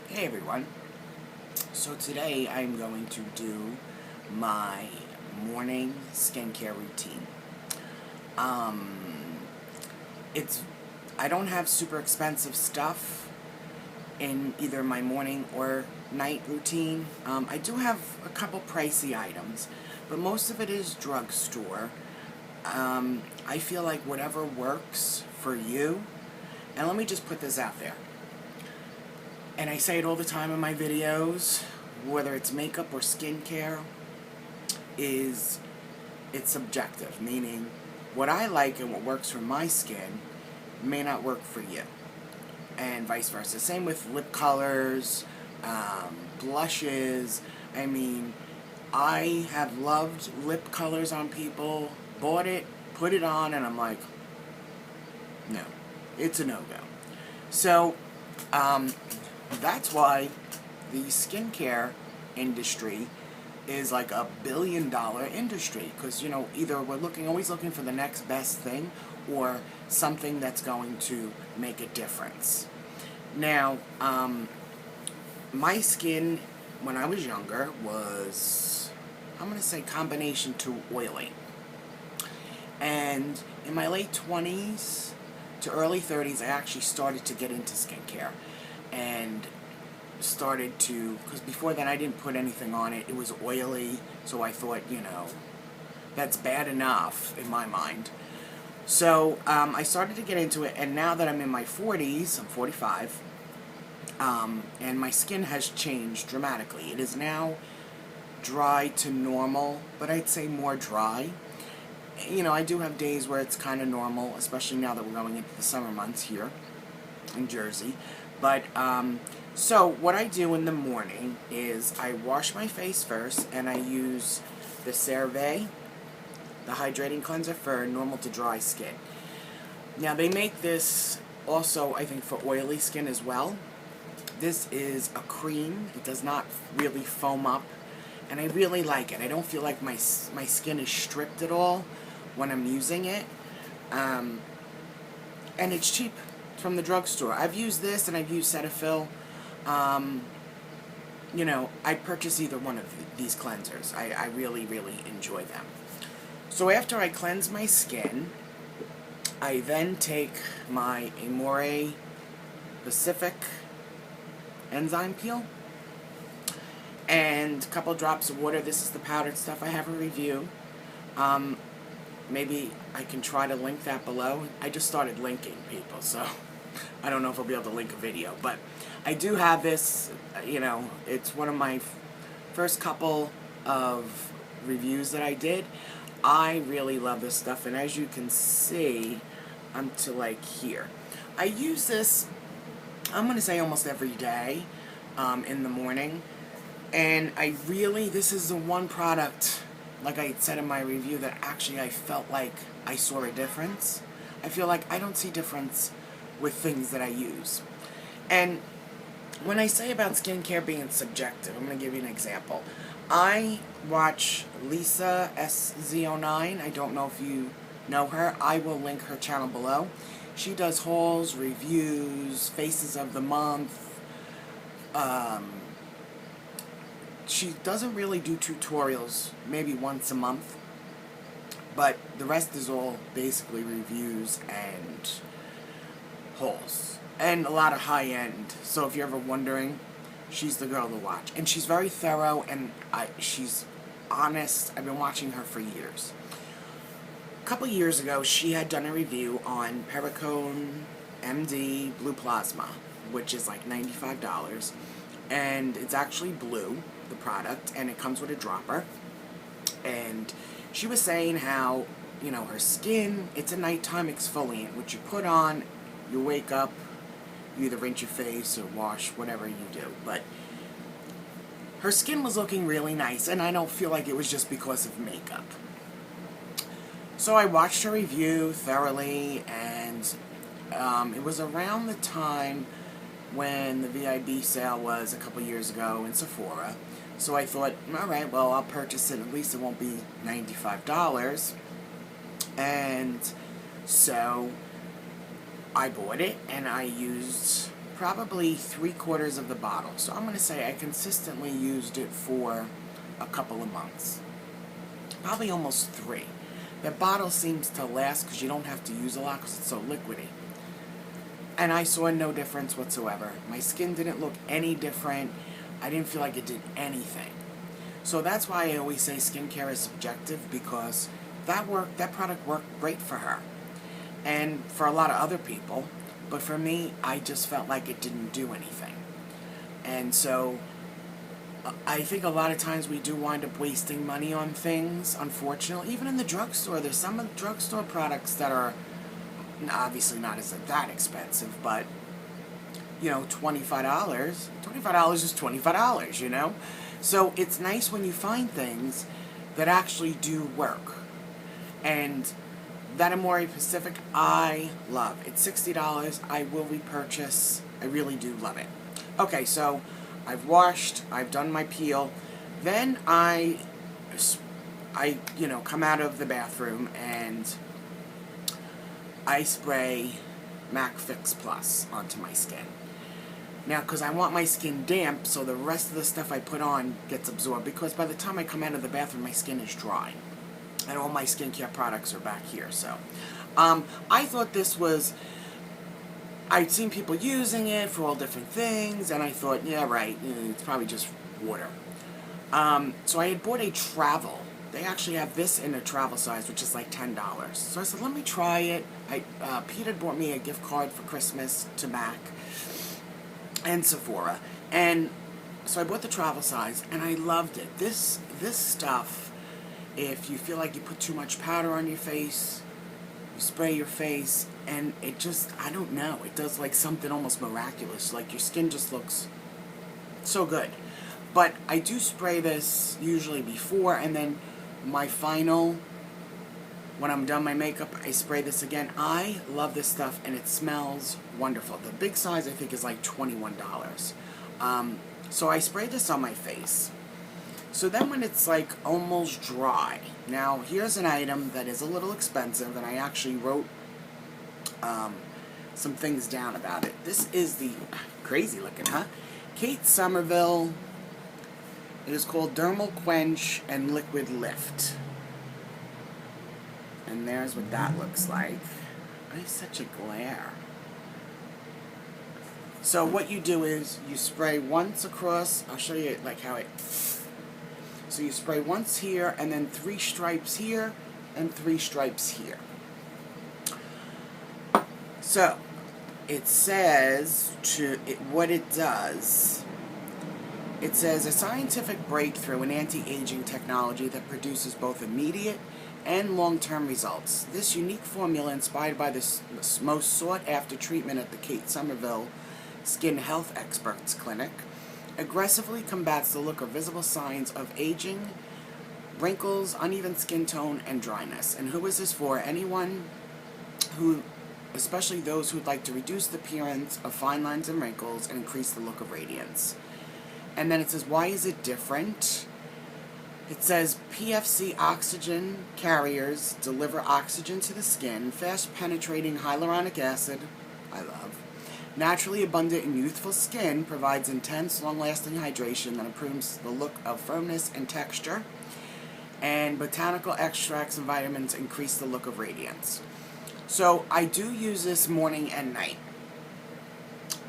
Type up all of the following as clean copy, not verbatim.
Hey everyone, so today I'm going to do my morning skincare routine. Um, it's I don't have super expensive stuff in either my morning or night routine. I do have a couple pricey items, but most of it is drugstore. I feel like whatever works for you, and let me just put this out there. And I say it all the time in my videos, whether it's makeup or skincare, is it's subjective, meaning what I like and what works for my skin may not work for you, and vice versa. Same with lip colors, blushes. I mean, I have loved lip colors on people, bought it, put it on, and I'm like, no, it's a no-go. So, that's why the skincare industry is like $1 billion industry, because either we're always looking for the next best thing or something that's going to make a difference. Now, my skin when I was younger was, I'm going to say, combination to oily, and in my late 20s to early 30s I actually started to get into skincare and started to, because before then I didn't put anything on it. It was oily, so I thought, that's bad enough in my mind. So I started to get into it, and now that I'm in my 40s, I'm 45, and my skin has changed dramatically. It is now dry to normal, but I'd say more dry. I do have days where it's kind of normal, especially now that we're going into the summer months here in Jersey. But, so what I do in the morning is I wash my face first, and I use the CeraVe, the hydrating cleanser for normal to dry skin. Now, they make this also, I think, for oily skin as well. This is a cream. It does not really foam up, and I really like it. I don't feel like my skin is stripped at all when I'm using it. And it's cheap from the drugstore. I've used this and I've used Cetaphil. I purchase either one of these cleansers. I really, really enjoy them. So after I cleanse my skin, I then take my Amore Pacific enzyme peel and a couple drops of water. This is the powdered stuff. I have a review. Maybe I can try to link that below. I just started linking people, so I don't know if I'll be able to link a video. But I do have this, it's one of my first couple of reviews that I did. I really love this stuff, and as you can see, I'm to like here. I use this, I'm going to say almost every day in the morning. And this is the one product, like I said in my review, that actually I felt like I saw a difference. I feel like I don't see difference with things that I use. And when I say about skincare being subjective, I'm going to give you an example. I watch Lisa SZ09. I don't know if you know her. I will link her channel below. She does hauls, reviews, faces of the month. She doesn't really do tutorials, maybe once a month, but the rest is all basically reviews and hauls, and a lot of high-end. So if you're ever wondering, she's the girl to watch, and she's very thorough, and she's honest. I've been watching her for years. A couple years ago, she had done a review on Perricone MD Blue Plasma, which is like $95, and it's actually blue, the product, and it comes with a dropper. And she was saying how, her skin, it's a nighttime exfoliant, which you put on, you wake up, you either rinse your face or wash, whatever you do. But her skin was looking really nice, and I don't feel like it was just because of makeup. So I watched her review thoroughly, and it was around the time when the VIB sale was a couple years ago in Sephora. So I thought, alright, well, I'll purchase it. At least it won't be $95. And so I bought it, and I used probably 3/4 of the bottle. So I'm going to say I consistently used it for a couple of months. Probably almost 3. That bottle seems to last because you don't have to use a lot because it's so liquidy. And I saw no difference whatsoever. My skin didn't look any different. I didn't feel like it did anything. So that's why I always say skincare is subjective, because that product worked great for her. And for a lot of other people. But for me, I just felt like it didn't do anything. And so I think a lot of times we do wind up wasting money on things, unfortunately. Even in the drugstore, there's some of the drugstore products that are obviously not as that expensive, but, you know, $25. $25 is $25, you know? So it's nice when you find things that actually do work. And that Amore Pacific, I love. It's $60. I will repurchase. I really do love it. Okay, so I've washed, I've done my peel, then I come out of the bathroom and I spray MAC Fix Plus onto my skin. Now, because I want my skin damp, so the rest of the stuff I put on gets absorbed, because by the time I come out of the bathroom, my skin is dry. And all my skincare products are back here, so. I thought this was, I'd seen people using it for all different things, and I thought, yeah, right, it's probably just water. So I had bought a travel. They actually have this in a travel size, which is like $10. So I said, let me try it. Pete had bought me a gift card for Christmas to MAC and Sephora. And so I bought the travel size, and I loved it. This stuff, if you feel like you put too much powder on your face, you spray your face, and it just, I don't know, it does like something almost miraculous. Like your skin just looks so good. But I do spray this usually before, and then my final, when I'm done my makeup, I spray this again. I love this stuff, and it smells wonderful. The big size, I think, is like $21. So I spray this on my face. So then when it's like almost dry, now here's an item that is a little expensive, and I actually wrote some things down about it. This is the, crazy looking, huh? Kate Somerville. It is called Dermal Quench and Liquid Lift. And there's what that looks like. I have such a glare. So what you do is you spray once across. I'll show you like how it. So you spray once here, and then 3 stripes here, and 3 stripes here. So it says what it does. It says a scientific breakthrough in anti-aging technology that produces both immediate and long-term results. This unique formula, inspired by the most sought-after treatment at the Kate Somerville Skin Health Experts Clinic, aggressively combats the look or visible signs of aging, wrinkles, uneven skin tone, and dryness. And who is this for? Anyone who, especially those who would like to reduce the appearance of fine lines and wrinkles and increase the look of radiance. And then it says, why is it different? It says PFC oxygen carriers deliver oxygen to the skin, fast penetrating hyaluronic acid, I love. Naturally abundant and youthful skin provides intense, long-lasting hydration that improves the look of firmness and texture. And botanical extracts and vitamins increase the look of radiance. So I do use this morning and night.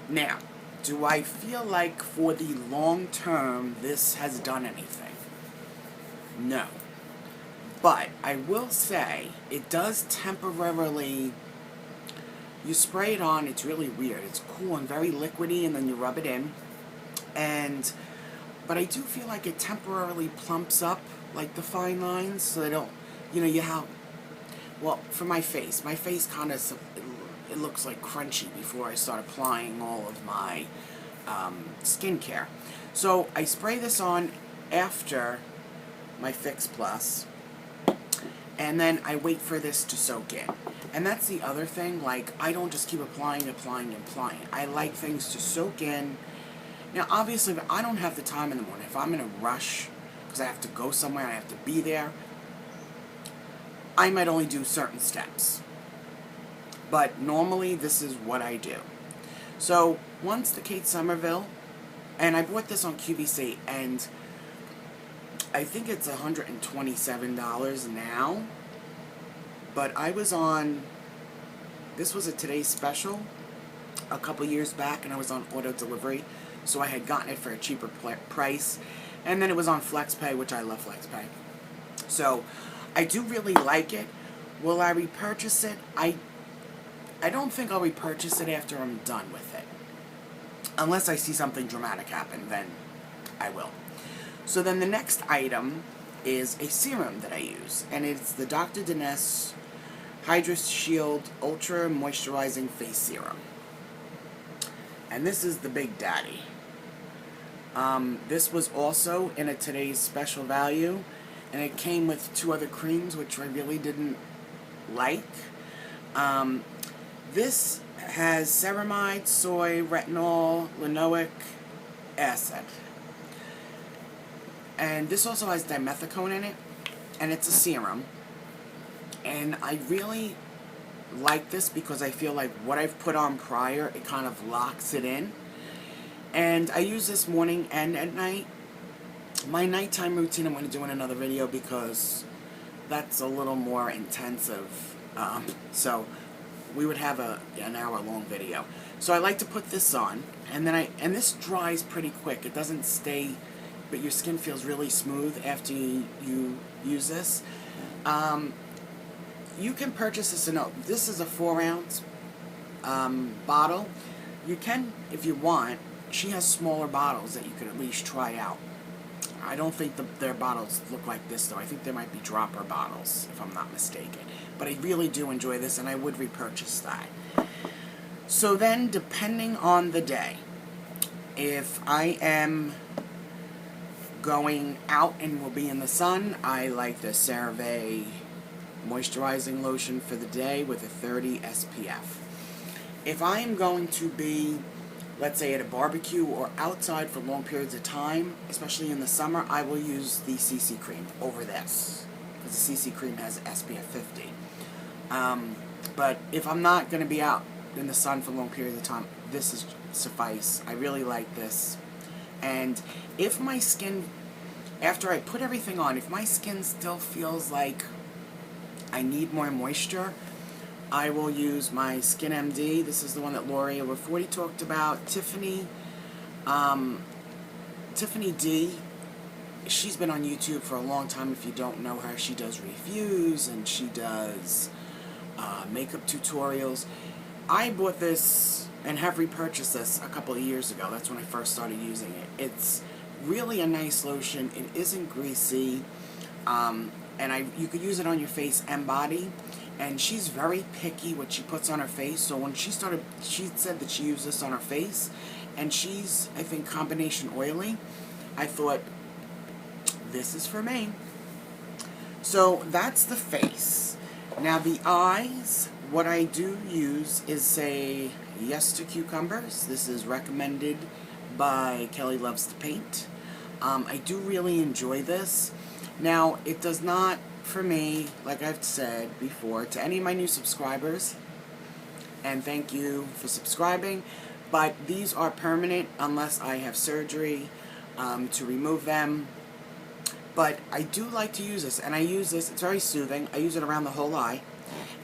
Now, do I feel like for the long term this has done anything? No. But I will say it does temporarily, you spray it on, it's really weird. It's cool and very liquidy, and then you rub it in. But I do feel like it temporarily plumps up like the fine lines, so they don't, well, for my face kind of, it looks like crunchy before I start applying all of my skincare. So I spray this on after my Fix Plus, and then I wait for this to soak in. And that's the other thing, like, I don't just keep applying. I like things to soak in. Now, obviously, if I don't have the time in the morning, if I'm in a rush, because I have to go somewhere, I have to be there, I might only do certain steps. But normally, this is what I do. So once the Kate Somerville, and I bought this on QVC, and I think it's $127 now, but I was on, this was a Today's Special a couple years back, and I was on auto delivery, so I had gotten it for a cheaper price, and then it was on FlexPay, which I love FlexPay. So I do really like it. Will I repurchase it? I don't think I'll repurchase it after I'm done with it. Unless I see something dramatic happen, then I will. So then the next item is a serum that I use, and it's the Dr. Dennis Hydra Shield Ultra Moisturizing Face Serum. And this is the big daddy. This was also in a Today's Special value, and it came with 2 other creams, which I really didn't like. This has ceramide, soy, retinol, linoleic acid. And this also has dimethicone in it, and it's a serum. And I really like this because I feel like what I've put on prior, it kind of locks it in. And I use this morning and at night. My nighttime routine I'm going to do in another video because that's a little more intensive. So we would have an hour-long video. So I like to put this on, and then this dries pretty quick. It doesn't stay, but your skin feels really smooth after you use this. You can purchase this this is a 4-ounce bottle. You can, if you want. She has smaller bottles that you could at least try out. I don't think their bottles look like this, though. I think they might be dropper bottles, if I'm not mistaken. But I really do enjoy this, and I would repurchase that. So then, depending on the day, if I am going out and will be in the sun, I like the CeraVe moisturizing lotion for the day with a 30 SPF. If I am going to be, let's say, at a barbecue or outside for long periods of time, especially in the summer, I will use the CC cream over this, because the CC cream has SPF 50. But if I'm not going to be out in the sun for long periods of time, this is suffice. I really like this. And if my skin, after I put everything on, if my skin still feels like I need more moisture, I will use my Skin MD. This is the one that Lori over 40 talked about. Tiffany D. She's been on YouTube for a long time. If you don't know her, she does reviews and she does makeup tutorials. I bought this and have repurchased this a couple of years ago. That's when I first started using it. It's really a nice lotion. It isn't greasy, and you could use it on your face and body. And she's very picky what she puts on her face. So when she said that she used this on her face, and she's, I think, combination oily, I thought, this is for me. So that's the face. Now the eyes, what I do use is say yes to cucumbers. This is recommended by Kelly Loves to Paint. I do really enjoy this. Now, it does not, for me, like I've said before, to any of my new subscribers, and thank you for subscribing, but these are permanent unless I have surgery to remove them. But I do like to use this, and I use this, it's very soothing. I use it around the whole eye.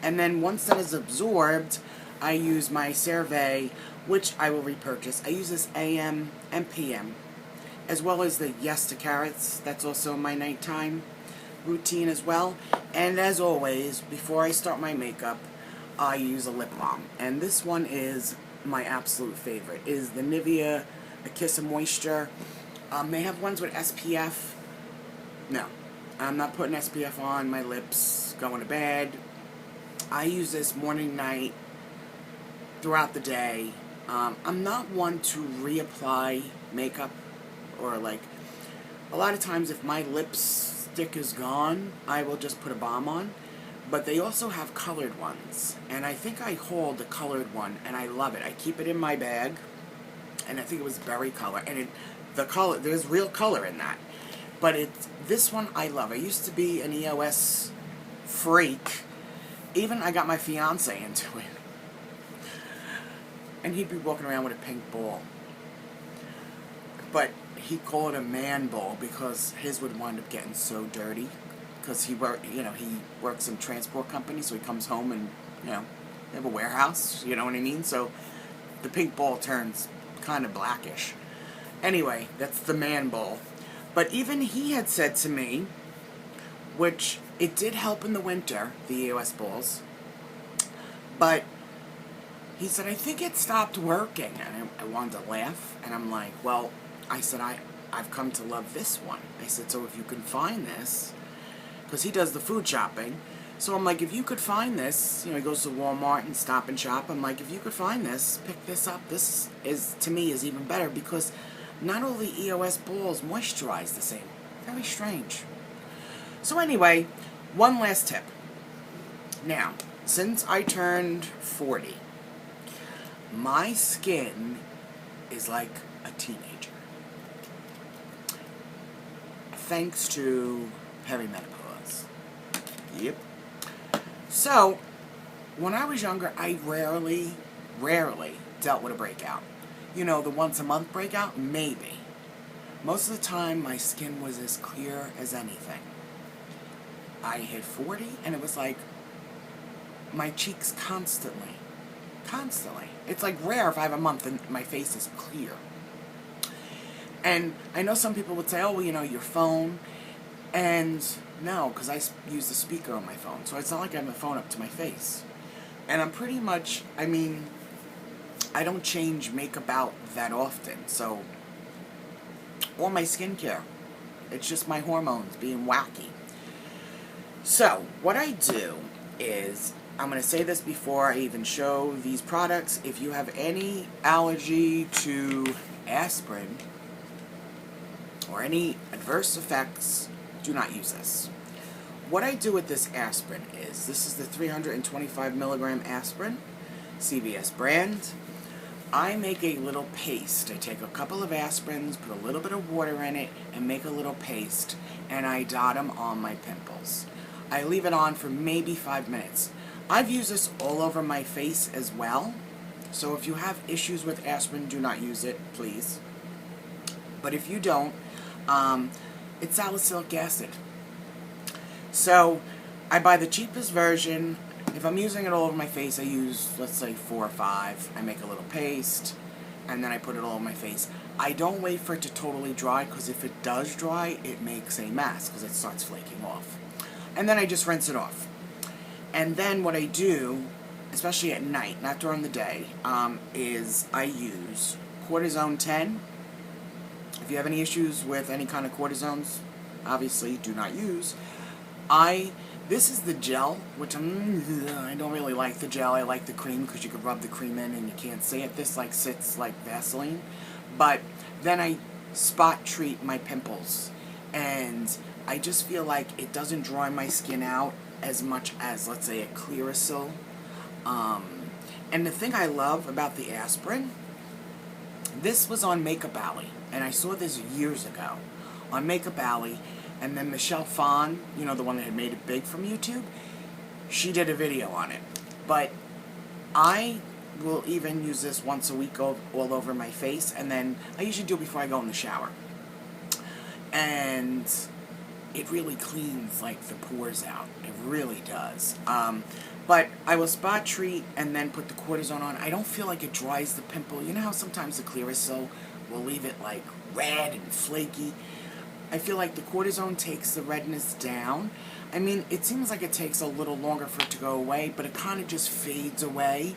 And then once that is absorbed, I use my CeraVe, which I will repurchase. I use this AM and PM, as well as the Yes to Carrots. That's also my nighttime routine as well. And as always, before I start my makeup, I use a lip balm. And this one is my absolute favorite. It is the Nivea A Kiss of Moisture. They have ones with SPF. No, I'm not putting SPF on my lips going to bed. I use this morning, night, throughout the day. I'm not one to reapply makeup, or like, a lot of times if my lipstick is gone, I will just put a balm on. But they also have colored ones, and I think I hold the colored one, and I love it. I keep it in my bag, and I think it was berry color, and the color, there's real color in that. But this one I love. I used to be an EOS freak. Even I got my fiance into it. and he'd be walking around with a pink ball. But he'd call it a man ball because his would wind up getting so dirty. Because he works in transport company, so he comes home and, they have a warehouse, you know what I mean? So the pink ball turns kind of blackish. Anyway, that's the man ball. But even he had said to me, which it did help in the winter, the EOS balls, but he said, I think it stopped working. And I wanted to laugh, and I'm like, well, I said, I've come to love this one. I said, so if you can find this, because he does the food shopping, so I'm like, if you could find this, he goes to Walmart and Stop and Shop, I'm like, if you could find this, pick this up. This is, to me, is even better, because not all the EOS balls moisturize the same. Very strange. So anyway, one last tip. Now, since I turned 40, my skin is like a teenager. Thanks to perimenopause. Yep. So, when I was younger, I rarely dealt with a breakout. The once a month breakout? Maybe. Most of the time, my skin was as clear as anything. I hit 40, and it was like my cheeks constantly. It's like rare if I have a month and my face is clear. And I know some people would say, oh, well, your phone. And no, because I use the speaker on my phone. So it's not like I have my phone up to my face. And I'm pretty much, I don't change makeup out that often. So, or my skincare. It's just my hormones being wacky. So, what I do is, I'm going to say this before I even show these products. If you have any allergy to aspirin or any adverse effects, do not use this. What I do with this aspirin is, this is the 325 milligram aspirin, CVS brand. I make a little paste. I take a couple of aspirins, put a little bit of water in it, and make a little paste, and I dot them on my pimples. I leave it on for maybe 5 minutes. I've used this all over my face as well, so if you have issues with aspirin, do not use it, please. But if you don't, it's salicylic acid. So, I buy the cheapest version. If I'm using it all over my face, I use, let's say, 4 or 5. I make a little paste, and then I put it all over my face. I don't wait for it to totally dry, because if it does dry, it makes a mess, because it starts flaking off. And then I just rinse it off. And then what I do, especially at night, not during the day, is I use cortisone 10. If you have any issues with any kind of cortisones, obviously do not use. This is the gel, which I don't really like the gel. I like the cream because you can rub the cream in and you can't see it. This sits like Vaseline. But then I spot treat my pimples. And I just feel like it doesn't dry my skin out as much as, let's say, a Clearasil. And the thing I love about the aspirin, this was on Makeup Alley, and I saw this years ago on Makeup Alley, and then Michelle Phan, the one that had made it big from YouTube, she did a video on it. But I will even use this once a week all over my face, and then I usually do it before I go in the shower. And it really cleans, the pores out. It really does. But I will spot treat and then put the cortisone on. I don't feel like it dries the pimple. You know how sometimes the Clearasil will leave it, red and flaky? I feel like the cortisone takes the redness down. It seems like it takes a little longer for it to go away, but it kind of just fades away.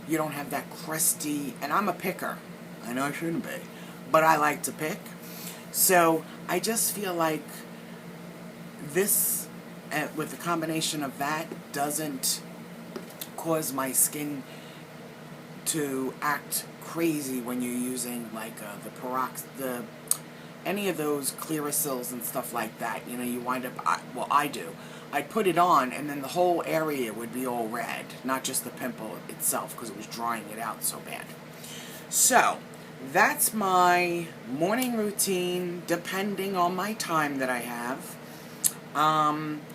You don't have that crusty, and I'm a picker. I know I shouldn't be, but I like to pick. So I just feel like this, with the combination of that, doesn't cause my skin to act crazy when you're using any of those Clearasils and stuff like that. You wind up, I do. I'd put it on, and then the whole area would be all red, not just the pimple itself, because it was drying it out so bad. So, that's my morning routine, depending on my time that I have.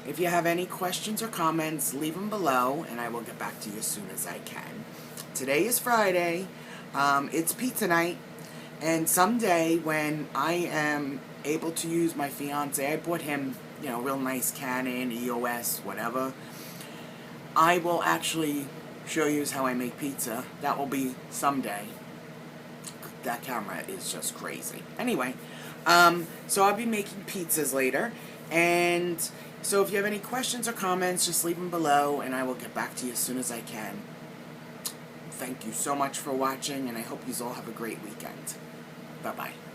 If you have any questions or comments, leave them below, and I will get back to you as soon as I can. Today is Friday. It's pizza night, and someday when I am able to use my fiance, I bought him, you know, real nice Canon, EOS, whatever. I will actually show you how I make pizza. That will be someday. That camera is just crazy. Anyway, so I'll be making pizzas later, and so if you have any questions or comments, just leave them below, and I will get back to you as soon as I can. Thank you so much for watching, and I hope you all have a great weekend. Bye-bye.